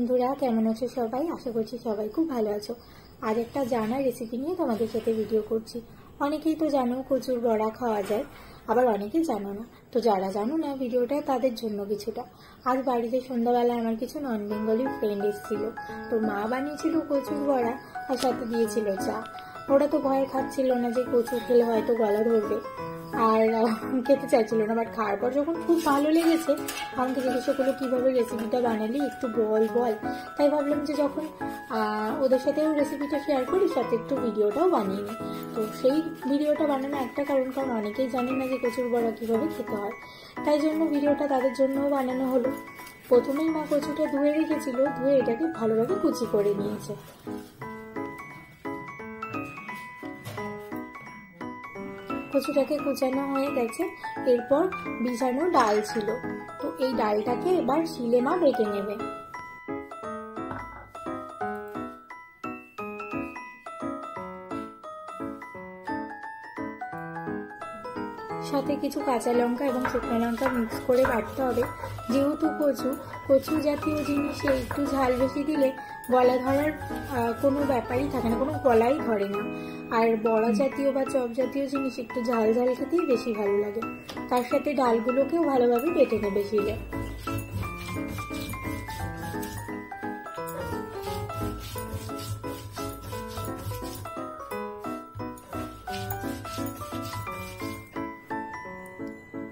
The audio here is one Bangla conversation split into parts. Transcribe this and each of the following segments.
বন্ধুরা, কেমন আছো সবাই? আশা করছি সবাই খুব ভালো আছো। আজ একটা জানা রেসিপি নিয়ে তোমাদের সাথে ভিডিও করছি। অনেকেই তো জানো কচুর বড়া খাওয়া যায়, আবার অনেকেই জানো না। তো যারা জানো না, ভিডিওটা তাদের জন্য কিছুটা। আজ বাড়িতে সন্ধ্যাবেলায় আমার কিছু নন বেঙ্গলি ফ্রেন্ড এসেছিল। তো মা বানিয়েছিল কচুর বড়া আর সাথে দিয়েছিল চা। ওরা তো ভয় খাচ্ছিল না যে কচু খেলে হয়তো গলা ধরবে, আর খেতে চাইছিল না। বাট খাওয়ার পর যখন খুব ভালো লেগেছে, আমাকে জিজ্ঞাসা করলো কিভাবে রেসিপিটা বানালি, একটু বল। তাই ভাবলাম যে যখন ওদের সাথেও রেসিপিটা শেয়ার করি, সাথে একটু ভিডিওটাও বানিয়ে নিই। তো সেই ভিডিওটা বানানো একটা কারণ অনেকেই জানে না যে কচুর বড়া কিভাবে খেতে হয়, তাই জন্য ভিডিওটা তাদের জন্যও বানানো হলো। প্রথমেই মা কচুটা ধুয়ে রেখেছিল, ধুয়ে এটাকে ভালোভাবে কুচি করে নিয়েছে। কচুটাকে কুচানো হয়ে গেছে। এরপর ভিজানো ডাল ছিল, তো এই ডালটাকে এবার শিলে মা বেটে নেবে। সাথে কিছু কাঁচা লঙ্কা এবং শুকনো লঙ্কা মিক্স করে বাটতে হবে। যেহেতু কচু জাতীয় জিনিসে একটু ঝাল বেশি দিলে গলা ধরার কোনো ব্যাপারই থাকে না, কোনো গলাই ধরে না। আর বড়া জাতীয় বা চপ জাতীয় জিনিস একটু ঝাল ঝাল খেতেই বেশি ভালো লাগে। তার সাথে ডালগুলোকেও ভালোভাবে বেটে নেবে শিলে।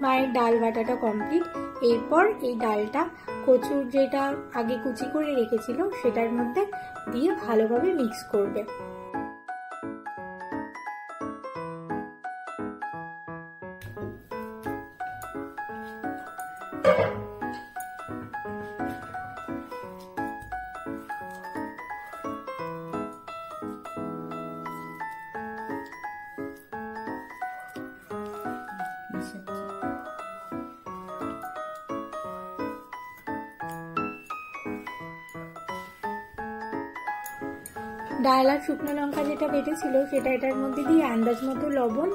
মায়ের ডাল বাটাটা কমপ্লিট। এরপর এই ডালটা কচুর যেটা আগে কুচি করে রেখেছিল সেটার মধ্যে দিয়ে ভালোভাবে মিক্স করবে। ডাল আর শুকনো লঙ্কা যেটা বেটেছিল সেটা এটার মধ্যে দিয়ে আন্দাজ মতো লবণ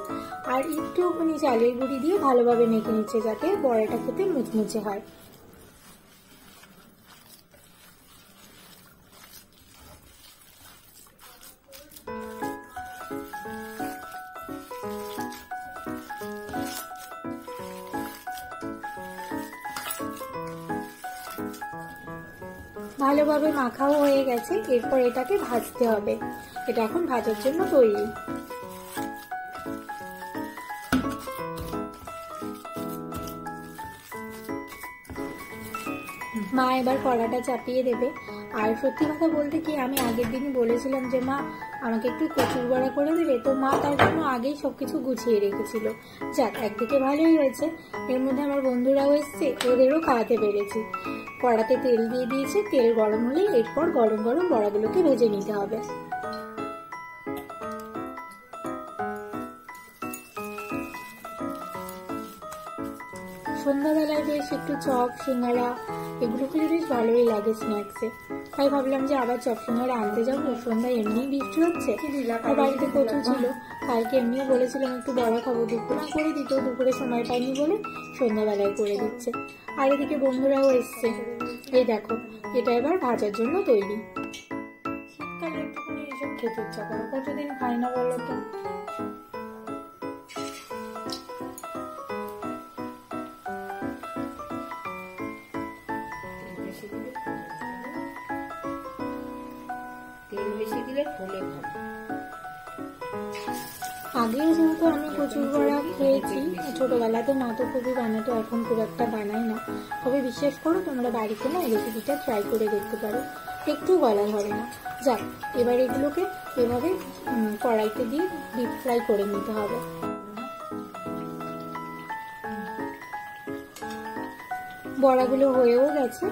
আর একটুখানি চালের গুঁড়ি দিয়ে ভালোভাবে মেখে নিচ্ছে, যাতে বড়াটা খেতে মুচমুচে হয়। ভালোভাবে মাখাও হয়ে গেছে। এরপর এটাকে ভাজতে হবে। এটা এখন ভাজার জন্য তৈরি। মা এবার কড়াটা চাপিয়ে দেবে। আর সত্যি কথা বলতে কি, আমি আগের দিনই বলেছিলাম যে মা আমাকে একটু কচুর বড়া করে দেবে, তো মা তার জন্য আগেই সবকিছু গুছিয়ে রেখেছিল। যাক, একদিকে ভালোই হয়েছে, এর মধ্যে আমার বন্ধুরাও এসছে, ওদেরও খাওয়াতে পেরেছি। কড়াতে তেল দিয়ে দিয়েছে, তেল গরম হলে এরপর গরম গরম বড়াগুলোকে ভেজে নিতে হবে। সন্ধ্যাবেলায় বেশ একটু চপ সিঙ্গাড়া এগুলো খেলে বেশ ভালোই লাগে স্ন্যাক্সে। তাই ভাবলাম যে আবার চপ সিঙ্গাড়া আনতে যাবো। সন্ধ্যায় এমনি বৃষ্টি হচ্ছে, আর বাড়িতে কচু ছিল। কালকে এমনিও বলেছিলাম একটু বড়া খাবো, দুপুরে করে দিত, দুপুরে সময় পাইনি বলে সন্ধ্যাবেলায় করে দিচ্ছে। আর এদিকে বন্ধুরাও এসছে। এই দেখো, এটা এবার ভাজার জন্য তৈরি। শীতকালে একটুখানি এইসব খেতে ইচ্ছা করো, কতদিন খাই না বলো তো। আগেও যেহেতু আমি কচুর বড়া খেয়েছি ছোটবেলাতে, মা তো খুবই বানাতো, এখন খুব একটা বানাই না। তবে বিশ্বাস করো, তোমরা বাড়িতে না এই রেসিপিটা ট্রাই করে দেখতে পারো, একটু গলা ধরে না। যাক, এবার এগুলোকে এভাবে কড়াইতে দিয়ে ডিপ ফ্রাই করে নিতে হবে। বড়াগুলো হয়েও গেছে।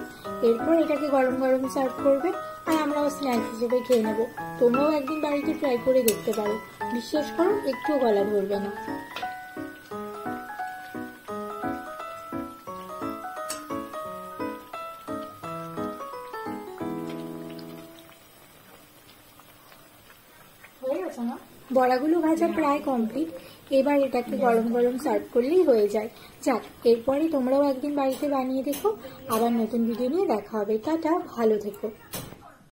এরপর এটাকে গরম গরম সার্ভ করবে, আর আমরাও স্ন্যাক্স হিসেবে খেয়ে নেবো। তোমরাও একদিন বাড়িতে ট্রাই করে দেখতে পারো, বিশ্বাস করো একটু গলা ধরবে না। বড়াগুলো ভাজা প্রায় কমপ্লিট। এবার এটাকে গরম গরম সার্ভ করলেই হয়ে যায়। যাক, এরপরে তোমরাও একদিন বাড়িতে বানিয়ে দেখো। আবার নতুন ভিডিও নিয়ে দেখা হবে। টাটা, ভালো থেকো।